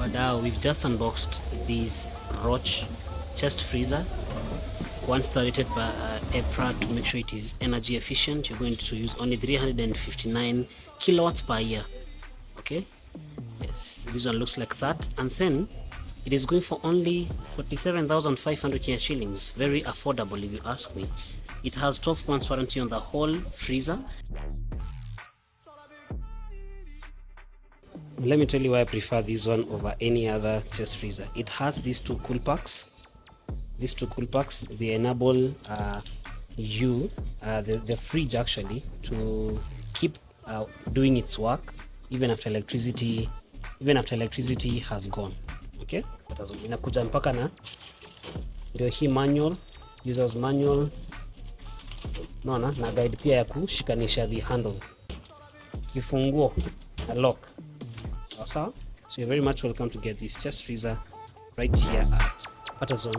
Wadau, we've just unboxed this ROCH Chest Freezer, one star rated by EPRA to make sure it is energy efficient. You're going to use only 359 kilowatts per year. Okay, yes, this one looks like that, and then it is going for only 47,500 Kenya shillings. Very affordable if you ask me. It has 12 months warranty on the whole freezer. Let me tell you why I prefer this one over any other chest freezer. It has these two cool packs. These two cool packs, they enable the fridge actually to keep doing its work even after electricity has gone. Okay, inakuja mpaka na ndio hii manual, users manual, naona na guide pia ya kushikanisha the handle, kifunguo na lock. So you're very much welcome to get this chest freezer right here at Patazone.